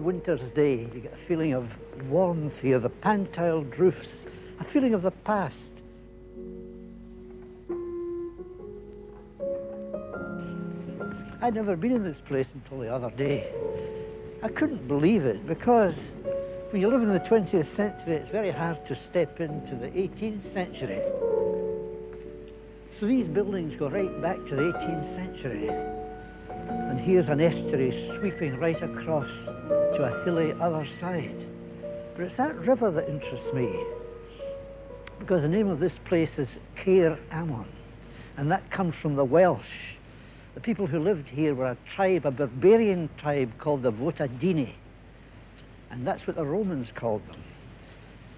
winter's day, you get a feeling of warmth here, the pan-tiled roofs, a feeling of the past. I'd never been in this place until the other day. I couldn't believe it, because when you live in the 20th century, it's very hard to step into the 18th century. So these buildings go right back to the 18th century. And here's an estuary sweeping right across to a hilly other side. But it's that river that interests me, because the name of this place is Cramond, and that comes from the Welsh. The people who lived here were a tribe, a barbarian tribe called the Votadini, and that's what the Romans called them.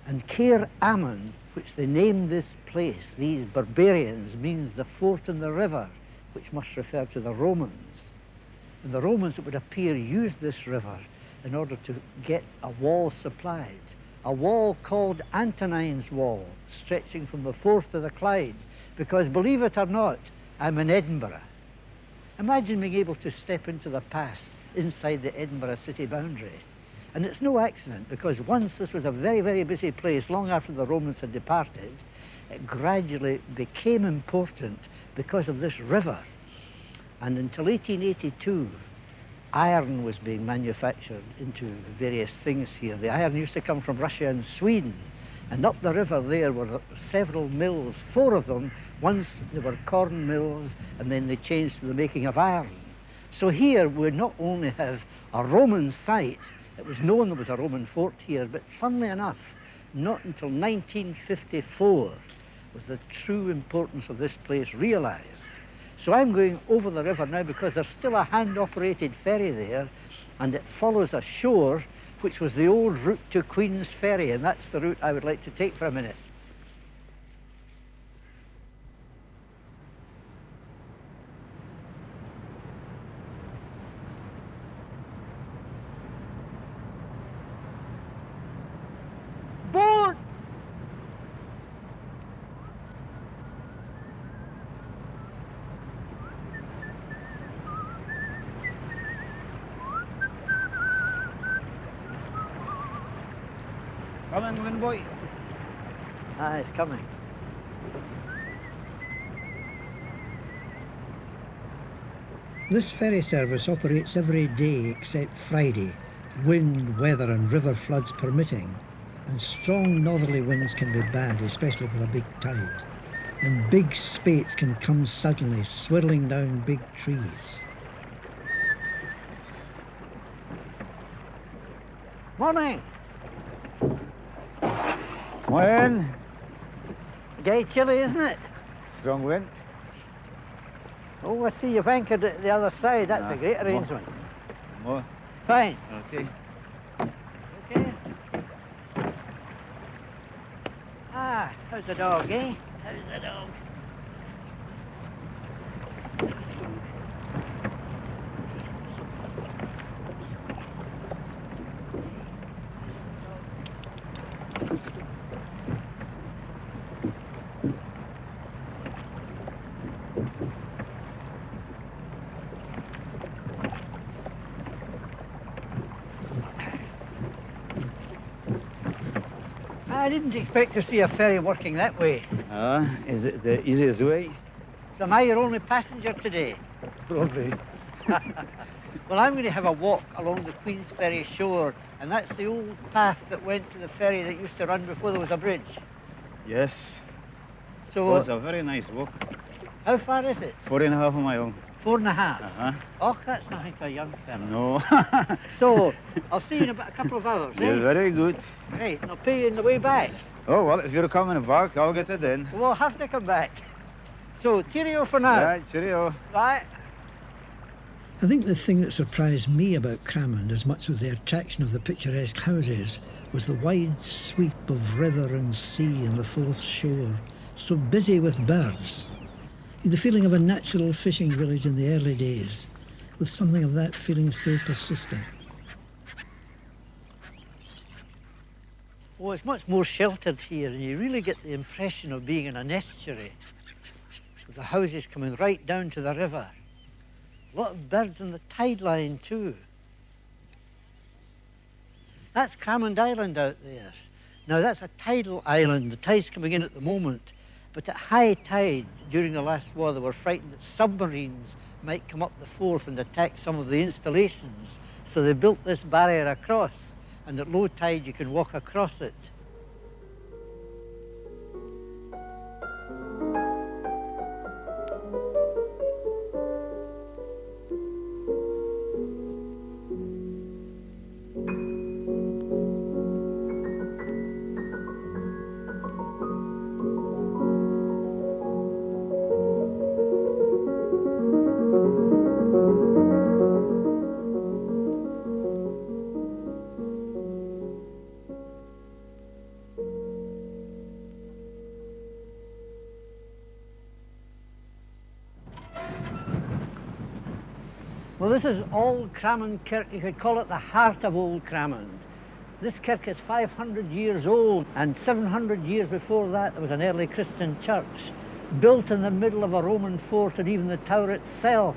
And Cramond, which they named this place, these barbarians, means the fort in the river, which must refer to the Romans. And the Romans, it would appear, used this river in order to get a wall supplied, a wall called Antonine's Wall, stretching from the Forth to the Clyde, because, believe it or not, I'm in Edinburgh. Imagine being able to step into the past inside the Edinburgh city boundary. And it's no accident, because once this was a very, very busy place, long after the Romans had departed, it gradually became important because of this river. And until 1882, iron was being manufactured into various things here. The iron used to come from Russia and Sweden. And up the river there were several mills, 4 of them. Once they were corn mills, and then they changed to the making of iron. So here we not only have a Roman site, it was known there was a Roman fort here, but funnily enough, not until 1954 was the true importance of this place realized. So I'm going over the river now because there's still a hand-operated ferry there, and it follows a shore which was the old route to Queen's Ferry, and that's the route I would like to take for a minute. Board! Coming, Lynn boy. Ah, it's coming. This ferry service operates every day except Friday, wind, weather and river floods permitting, and strong northerly winds can be bad, especially with a big tide, and big spates can come suddenly, swirling down big trees. Morning! When? Gay chilly, isn't it? Strong wind. Oh, I see you've anchored at the other side. That's a great arrangement. More. Fine. Okay. Okay. Ah, how's the dog, eh? How's the dog? I didn't expect to see a ferry working that way. Is it the easiest way? So am I your only passenger today? Probably. Well, I'm going to have a walk along the Queen's Ferry shore, and that's the old path that went to the ferry that used to run before there was a bridge. Yes. So, It was a very nice walk. how far is it? 4.5 miles. 4.5? Uh-huh. Oh, that's nothing to a young fella. No. So, I'll see you in about a couple of hours, eh? You're very good. Right, and I'll pay you on the way back. Oh, well, if you're coming back, I'll get it in. We'll have to come back. So, cheerio for now. Right, cheerio. Bye. I think the thing that surprised me about Cramond, as much as the attraction of the picturesque houses, was the wide sweep of river and sea on the Forth shore, so busy with birds. The feeling of a natural fishing village in the early days, with something of that feeling still persisting. Oh, it's much more sheltered here, and you really get the impression of being in an estuary, with the houses coming right down to the river. A lot of birds on the tide line too. That's Cramond Island out there. Now that's a tidal island. The tide's coming in at the moment, but at high tide during the last war they were frightened that submarines might come up the Forth and attack some of the installations. So they built this barrier across, and at low tide you can walk across it. Well, this is Old Cramond Kirk. You could call it the heart of Old Cramond. This kirk is 500 years old, and 700 years before that there was an early Christian church built in the middle of a Roman fort, and even the tower itself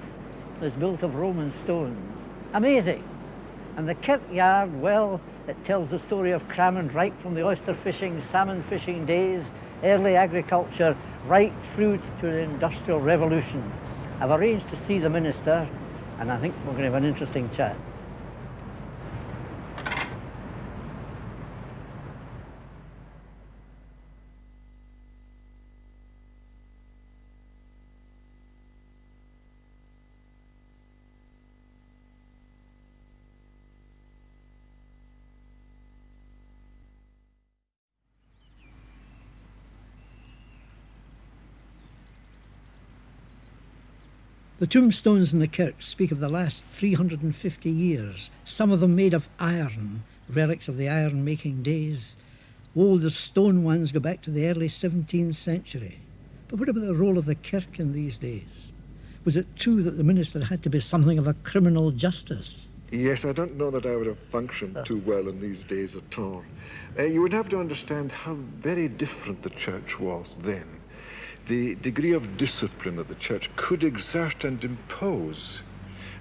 is built of Roman stones. Amazing. And the kirkyard, well, it tells the story of Cramond right from the oyster fishing, salmon fishing days, early agriculture, right through to the Industrial Revolution. I've arranged to see the minister, and I think we're going to have an interesting chat. The tombstones in the kirk speak of the last 350 years, some of them made of iron, relics of the iron-making days. Older stone ones go back to the early 17th century. But what about the role of the kirk in these days? Was it true that the minister had to be something of a criminal justice? Yes, I don't know that I would have functioned too well in these days at all. You would have to understand how very different the church was then. The degree of discipline that the church could exert and impose.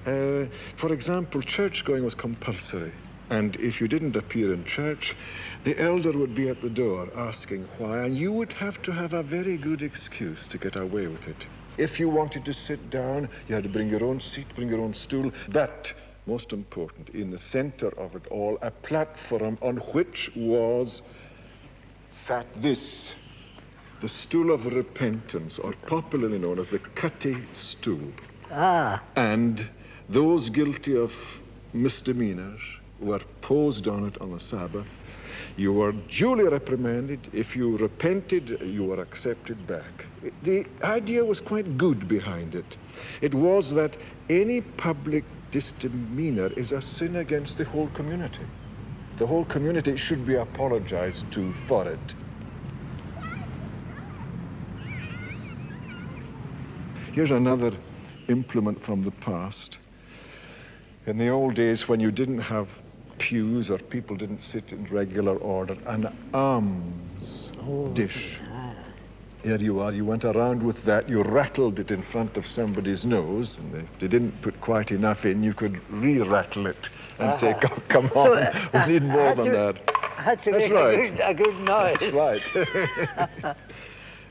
For example, church-going was compulsory, and if you didn't appear in church, the elder would be at the door asking why, and you would have to have a very good excuse to get away with it. If you wanted to sit down, you had to bring your own seat, bring your own stool. But, most important, in the center of it all, a platform on which sat this, the stool of repentance, or popularly known as the cutty stool. And those guilty of misdemeanors were posed on it on the Sabbath. You were duly reprimanded. If you repented, you were accepted back. The idea was quite good behind it. It was that any public misdemeanor is a sin against the whole community. The whole community should be apologized to for it. Here's another implement from the past. In the old days, when you didn't have pews or people didn't sit in regular order, an alms dish. Here you are, you went around with that, you rattled it in front of somebody's nose, and if they didn't put quite enough in, you could re-rattle it and say, come on, we need more than that. Had to make a good noise. That's right.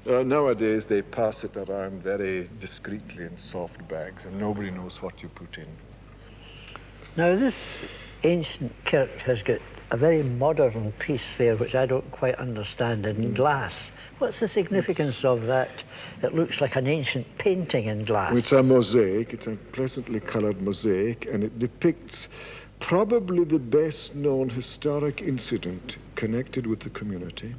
Nowadays, they pass it around very discreetly in soft bags, and nobody knows what you put in. Now, this ancient kirk has got a very modern piece there, which I don't quite understand, in glass. What's the significance of that? It looks like an ancient painting in glass. It's a mosaic. It's a pleasantly colored mosaic, and it depicts probably the best-known historic incident connected with the community.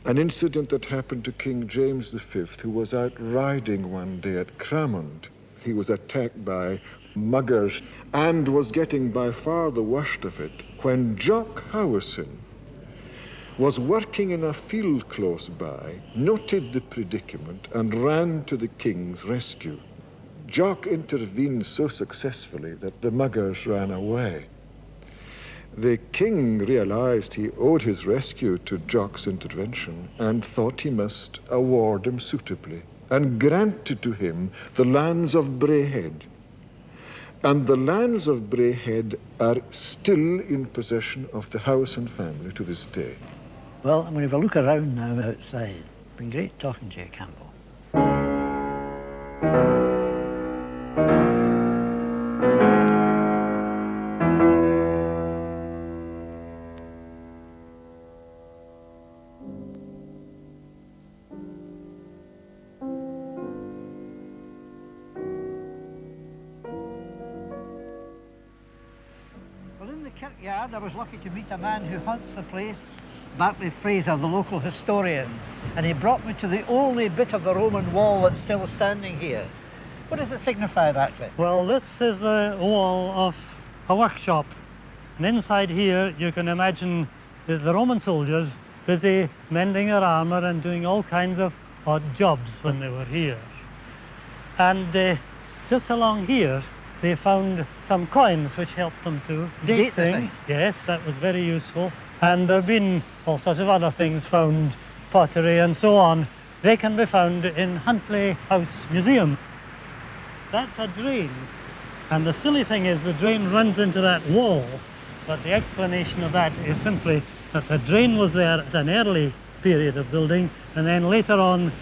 An incident that happened to King James V, who was out riding one day at Cramond. He was attacked by muggers and was getting by far the worst of it when Jock was working in a field close by, noted the predicament and ran to the king's rescue. Jock intervened so successfully that the muggers ran away. The king realized he owed his rescue to Jock's intervention and thought he must award him suitably and granted to him the lands of Braehead. And the lands of Braehead are still in possession of the house and family to this day. Well, I'm going to have a look around now outside. Been great talking to you, Campbell. Well, in the kirkyard, I was lucky to meet a man who haunts the place, Bartley Fraser, the local historian, and he brought me to the only bit of the Roman wall that's still standing here. What does it signify, Bartley? Well, this is the wall of a workshop, and inside here you can imagine the Roman soldiers busy mending their armour and doing all kinds of odd jobs when they were here. And just along here they found some coins which helped them to date things. Yes, that was very useful. And there have been all sorts of other things found, pottery and so on. They can be found in Huntley House Museum. That's a drain, and the silly thing is the drain runs into that wall, but the explanation of that is simply that the drain was there at an early period of building, and then later on,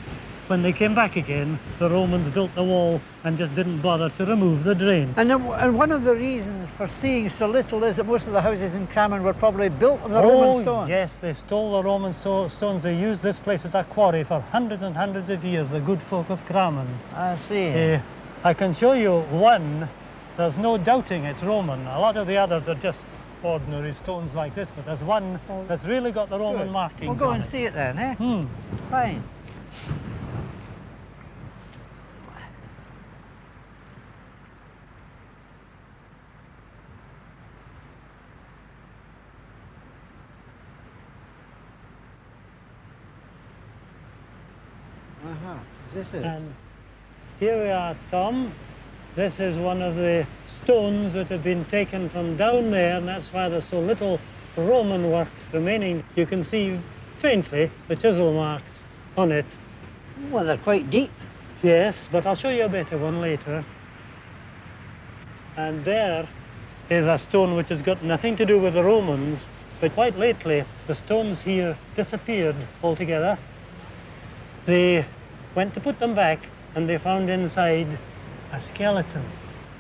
when they came back again, the Romans built the wall and just didn't bother to remove the drain. And one of the reasons for seeing so little is that most of the houses in Cramond were probably built of the Roman stone. Yes, they stole the Roman stones. They used this place as a quarry for hundreds and hundreds of years, the good folk of Cramond. I see. I can show you one. There's no doubting it's Roman. A lot of the others are just ordinary stones like this, but there's one that's really got the Roman markings. We'll go on and it. see it then, eh? Fine. Is this it? And here we are, Tom. This is one of the stones that have been taken from down there, and that's why there's so little Roman work remaining. You can see faintly the chisel marks on it. Well, they're quite deep. Yes, but I'll show you a better one later. And there is a stone which has got nothing to do with the Romans, but quite lately the stones here disappeared altogether. They went to put them back, and they found inside a skeleton.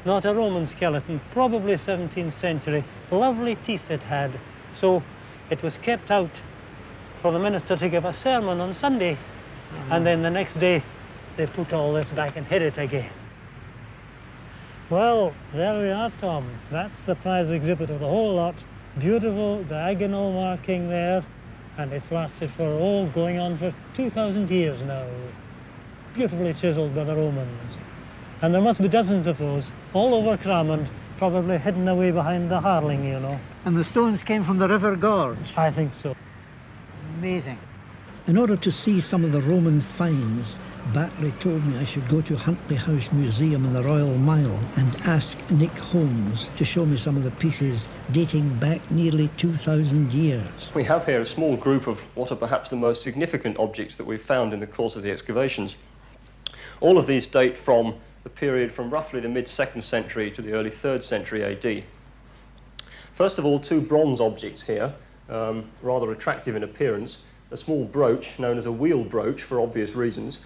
Not a Roman skeleton, probably 17th century. Lovely teeth it had. So it was kept out for the minister to give a sermon on Sunday. And then the next day they put all this back and hid it again. Well, there we are, Tom. That's the prize exhibit of the whole lot. Beautiful diagonal marking there, and it's lasted for going on for 2,000 years now. Beautifully chiselled by the Romans. And there must be dozens of those all over Cramond, probably hidden away behind the Harling, you know. And the stones came from the River Gorge. I think so. Amazing. In order to see some of the Roman finds, Bartley told me I should go to Huntley House Museum in the Royal Mile and ask Nick Holmes to show me some of the pieces dating back nearly 2,000 years. We have here a small group of what are perhaps the most significant objects that we've found in the course of the excavations. All of these date from the period from roughly the mid-2nd century to the early 3rd century AD. First of all, two bronze objects here, rather attractive in appearance. A small brooch, known as a wheel brooch for obvious reasons,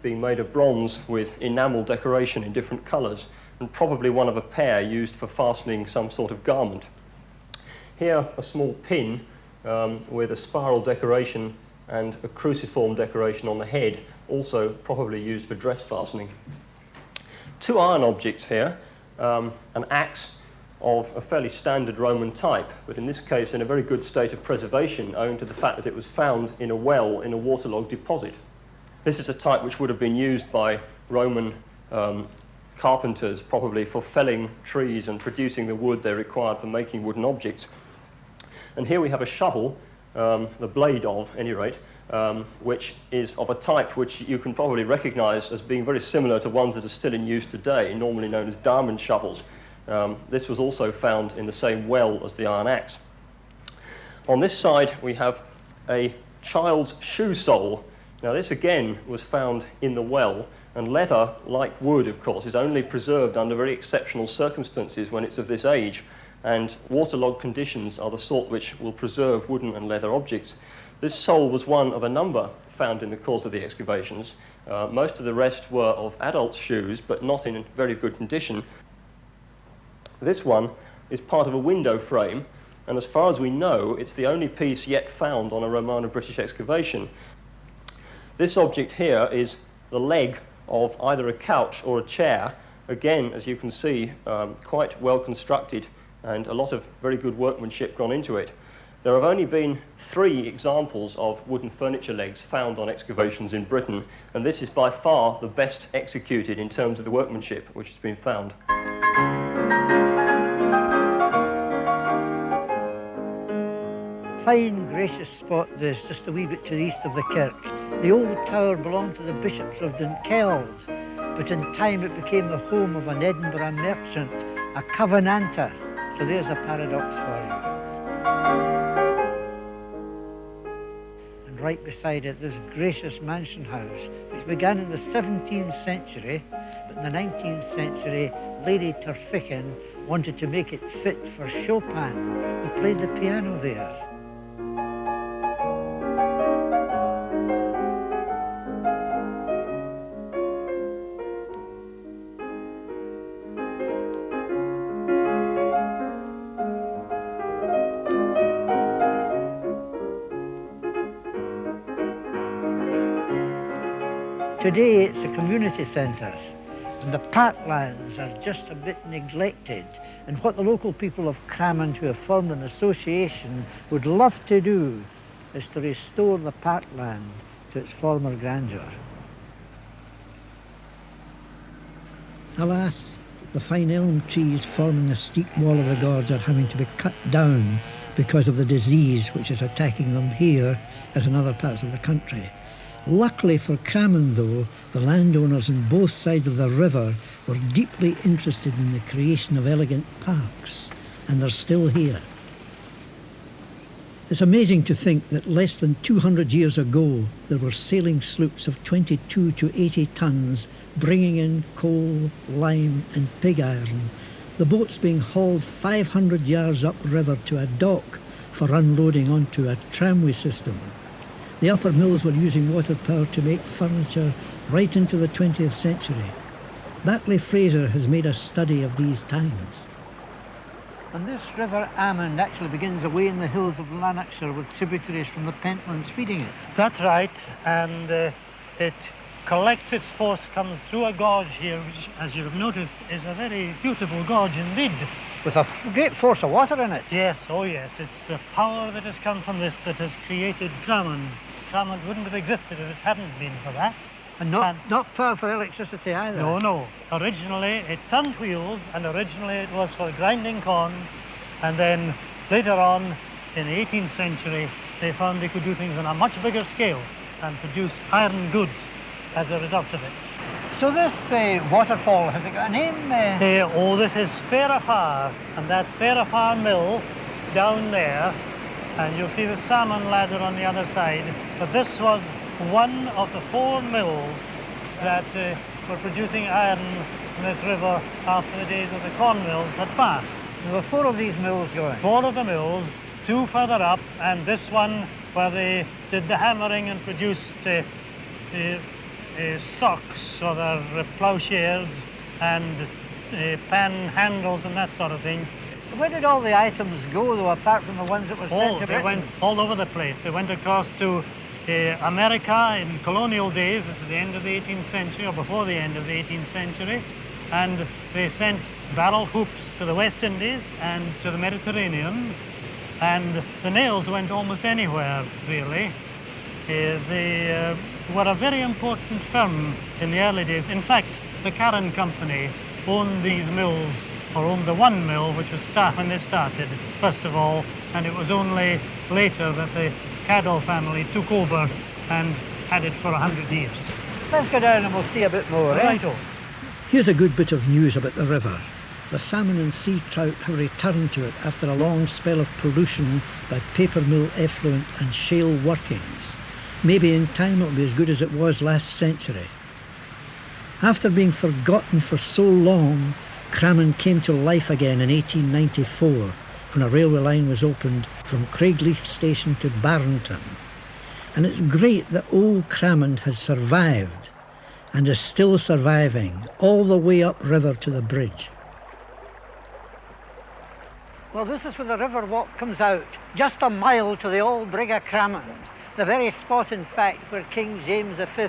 being made of bronze with enamel decoration in different colours, and probably one of a pair used for fastening some sort of garment. Here, a small pin with a spiral decoration and a cruciform decoration on the head, also probably used for dress fastening. Two iron objects here, an axe of a fairly standard Roman type, but in this case in a very good state of preservation owing to the fact that it was found in a well in a waterlogged deposit. This is a type which would have been used by Roman carpenters, probably for felling trees and producing the wood they required for making wooden objects. And here we have a shovel, the blade of, at any rate, which is of a type which you can probably recognise as being very similar to ones that are still in use today, normally known as diamond shovels. This was also found in the same well as the iron axe. On this side we have a child's shoe sole. Now this again was found in the well, And leather, like wood, of course, is only preserved under very exceptional circumstances when it's of this age. And waterlogged conditions are the sort which will preserve wooden and leather objects. This sole was one of a number found in the course of the excavations. Most of the rest were of adult shoes, but not in very good condition. This one is part of a window frame, and as far as we know, it's the only piece yet found on a Romano-British excavation. This object here is the leg of either a couch or a chair. Again, as you can see, quite well constructed, and a lot of very good workmanship gone into it. There have only been 3 examples of wooden furniture legs found on excavations in Britain, and this is by far the best executed in terms of the workmanship which has been found. Fine, gracious spot this, just a wee bit to the east of the kirk. The old tower belonged to the bishops of Dunkeld, but in time it became the home of an Edinburgh merchant, a Covenanter. So there's a paradox for you. And right beside it, this gracious mansion house, which began in the 17th century, but in the 19th century, Lady Terphichen wanted to make it fit for Chopin, who played the piano there. Today it's a community centre, and the parklands are just a bit neglected. And what the local people of Cramond, who have formed an association, would love to do is to restore the parkland to its former grandeur. Alas, the fine elm trees forming the steep wall of the gorge are having to be cut down because of the disease which is attacking them here as in other parts of the country. Luckily for Cramond, though, the landowners on both sides of the river were deeply interested in the creation of elegant parks, and they're still here. It's amazing to think that less than 200 years ago, there were sailing sloops of 22 to 80 tons bringing in coal, lime and pig iron, the boats being hauled 500 yards upriver to a dock for unloading onto a tramway system. The upper mills were using water power to make furniture right into the 20th century. Batley Fraser has made a study of these times. And this River Amond actually begins away in the hills of Lanarkshire with tributaries from the Pentlands feeding it. That's right, and it collects its force, comes through a gorge here, which, as you've noticed, is a very beautiful gorge indeed. With a great force of water in it. Yes, oh yes, it's the power that has come from this that has created Cramond. Cramond wouldn't have existed if it hadn't been for that. And not power for electricity either. No, no. Originally it turned wheels, and originally it was for grinding corn, and then later on in the 18th century they found they could do things on a much bigger scale and produce iron goods as a result of it. So this waterfall, has it got a name? This is Ferrafar, and that's Ferrafar Mill down there, and you'll see the salmon ladder on the other side. But this was one of the 4 mills that were producing iron in this river after the days of the corn mills had passed. There were 4 of these mills going. 4 of the mills, 2 further up, and this one where they did the hammering and produced socks, or their ploughshares and pan handles and that sort of thing. Where did all the items go, though, apart from the ones that were sent to They Britain? went all over the place. They went across to America in colonial days. This is the end of the 18th century, or before the end of the 18th century, and they sent barrel hoops to the West Indies and to the Mediterranean, and the nails went almost anywhere, really. They were a very important firm in the early days. In fact, the Carron Company owned these mills, or owned the one mill which was when they started, first of all, and it was only later that the Tidal family took over and had it for 100 years. Let's go down and we'll see a bit more, eh? Righto. Here's a good bit of news about the river. The salmon and sea trout have returned to it after a long spell of pollution by paper mill effluent and shale workings. Maybe in time it'll be as good as it was last century. After being forgotten for so long, Cramond came to life again in 1894 when a railway line was opened from Craigleith Station to Barrington. And it's great that old Cramond has survived and is still surviving all the way upriver to the bridge. Well, this is where the river walk comes out, just a mile to the old brig of Cramond, the very spot, in fact, where King James V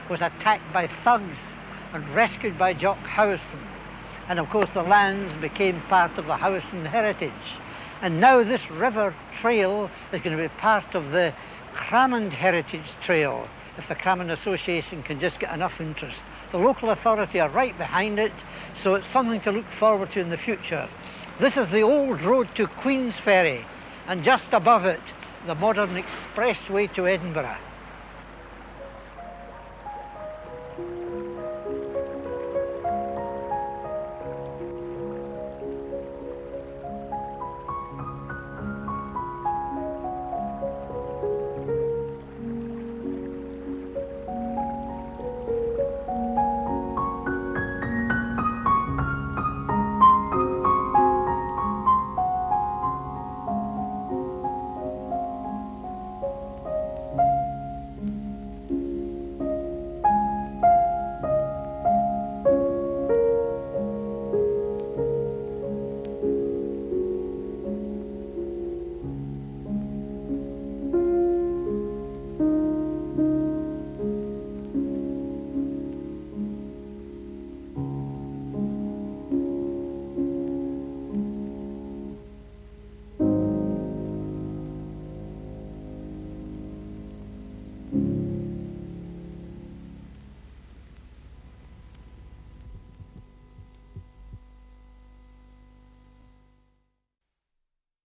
was attacked by thugs and rescued by Jock House. And of course the lands became part of the Howson heritage. And now this river trail is going to be part of the Cramond Heritage Trail, if the Cramond Association can just get enough interest. The local authority are right behind it, so it's something to look forward to in the future. This is the old road to Queen's Ferry, and just above it, the modern expressway to Edinburgh.